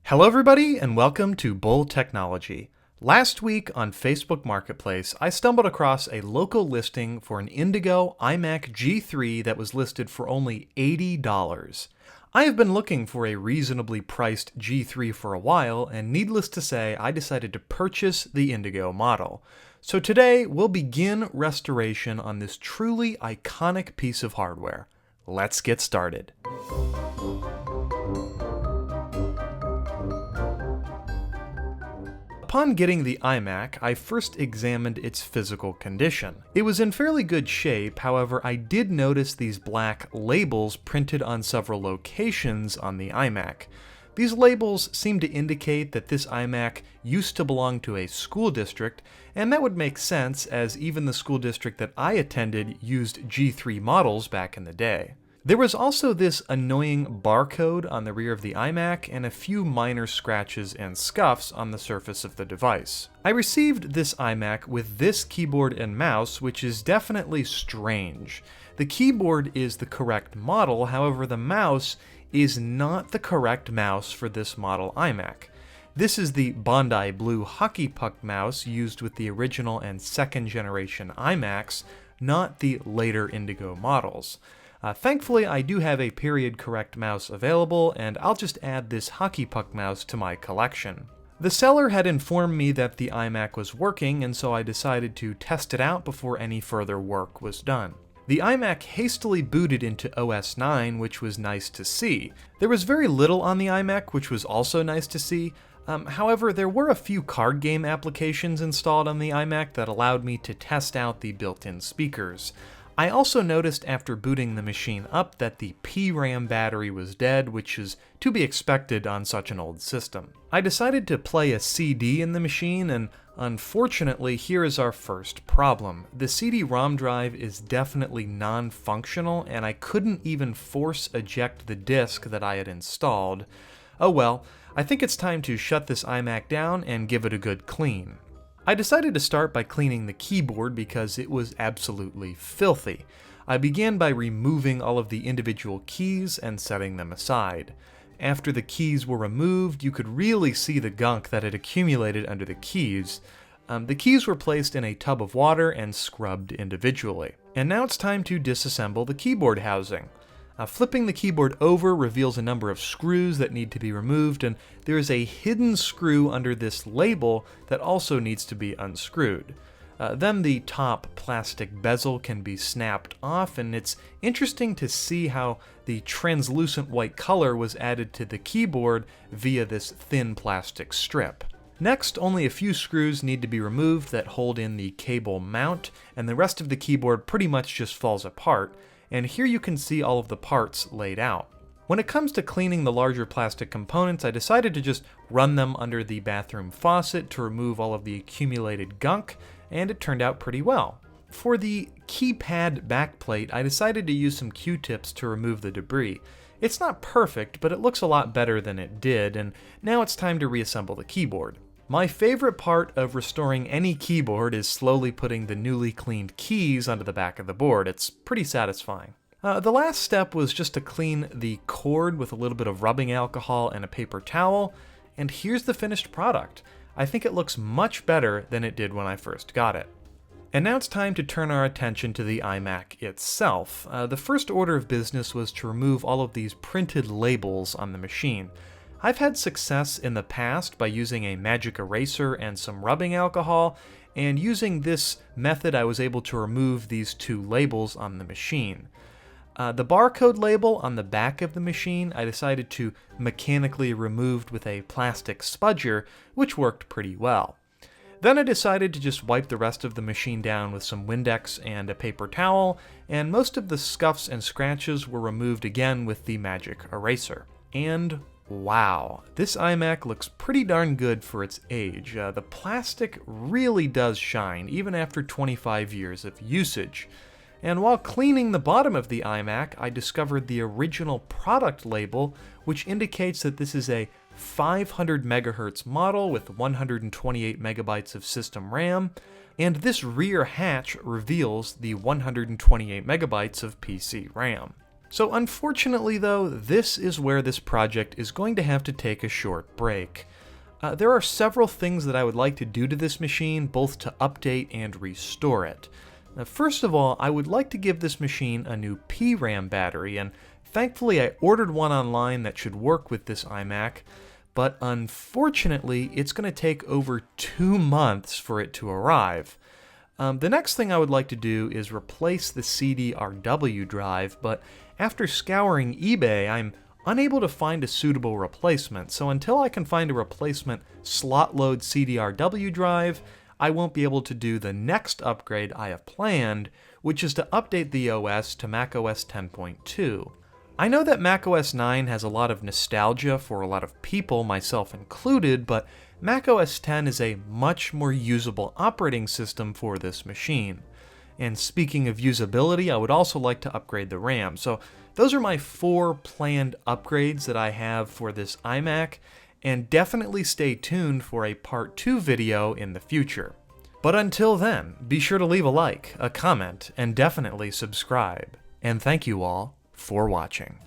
Hello everybody and welcome to Bull Technology. Last week on Facebook Marketplace, I stumbled across a local listing for an Indigo iMac G3 that was listed for only $80. I have been looking for a reasonably priced G3 for a while, and needless to say, I decided to purchase the Indigo model. So today, we'll begin restoration on this truly iconic piece of hardware. Let's get started. Upon getting the iMac, I first examined its physical condition. It was in fairly good shape, however, I did notice these black labels printed on several locations on the iMac. These labels seem to indicate that this iMac used to belong to a school district, and that would make sense as even the school district that I attended used G3 models back in the day. There was also this annoying barcode on the rear of the iMac and a few minor scratches and scuffs on the surface of the device. I received this iMac with this keyboard and mouse, which is definitely strange. The keyboard is the correct model, however the mouse is not the correct mouse for this model iMac. This is the Bondi Blue hockey puck mouse used with the original and second generation iMacs, not the later Indigo models. Thankfully, I do have a period correct mouse available, and I'll just add this hockey puck mouse to my collection. The seller had informed me that the iMac was working, and so I decided to test it out before any further work was done. The iMac hastily booted into OS 9, which was nice to see. There was very little on the iMac, which was also nice to see. However, there were a few card game applications installed on the iMac that allowed me to test out the built-in speakers. I also noticed after booting the machine up that the PRAM battery was dead, which is to be expected on such an old system. I decided to play a CD in the machine, and unfortunately, here is our first problem. The CD-ROM drive is definitely non-functional, and I couldn't even force eject the disk that I had installed. Oh well, I think it's time to shut this iMac down and give it a good clean. I decided to start by cleaning the keyboard because it was absolutely filthy. I began by removing all of the individual keys and setting them aside. After the keys were removed, you could really see the gunk that had accumulated under the keys. The keys were placed in a tub of water and scrubbed individually. And now it's time to disassemble the keyboard housing. Flipping the keyboard over reveals a number of screws that need to be removed, and there is a hidden screw under this label that also needs to be unscrewed. Then the top plastic bezel can be snapped off, and it's interesting to see how the translucent white color was added to the keyboard via this thin plastic strip. Next, only a few screws need to be removed that hold in the cable mount, and the rest of the keyboard pretty much just falls apart. And here you can see all of the parts laid out. When it comes to cleaning the larger plastic components, I decided to just run them under the bathroom faucet to remove all of the accumulated gunk, and it turned out pretty well. For the keypad backplate, I decided to use some Q-tips to remove the debris. It's not perfect, but it looks a lot better than it did, and now it's time to reassemble the keyboard. My favorite part of restoring any keyboard is slowly putting the newly cleaned keys onto the back of the board. It's pretty satisfying. The last step was just to clean the cord with a little bit of rubbing alcohol and a paper towel, and here's the finished product. I think it looks much better than it did when I first got it. And now it's time to turn our attention to the iMac itself. The first order of business was to remove all of these printed labels on the machine. I've had success in the past by using a magic eraser and some rubbing alcohol, and using this method I was able to remove these two labels on the machine. The barcode label on the back of the machine I decided to mechanically remove with a plastic spudger, which worked pretty well. Then I decided to just wipe the rest of the machine down with some Windex and a paper towel, and most of the scuffs and scratches were removed again with the magic eraser. And wow, this iMac looks pretty darn good for its age. The plastic really does shine, even after 25 years of usage. And while cleaning the bottom of the iMac, I discovered the original product label, which indicates that this is a 500 MHz model with 128 megabytes of system RAM, and this rear hatch reveals the 128 megabytes of PC RAM. So unfortunately though, this is where this project is going to have to take a short break. There are several things that I would like to do to this machine, both to update and restore it. First of all, I would like to give this machine a new PRAM battery, and thankfully I ordered one online that should work with this iMac, but unfortunately it's going to take over 2 months for it to arrive. The next thing I would like to do is replace the CDRW drive, but after scouring eBay, I'm unable to find a suitable replacement, so until I can find a replacement slot-load CDRW drive, I won't be able to do the next upgrade I have planned, which is to update the OS to macOS 10.2. I know that macOS 9 has a lot of nostalgia for a lot of people, myself included, but macOS 10 is a much more usable operating system for this machine. And speaking of usability, I would also like to upgrade the RAM. So those are my 4 planned upgrades that I have for this iMac, and definitely stay tuned for a part 2 video in the future. But until then, be sure to leave a like, a comment, and definitely subscribe. And thank you all for watching.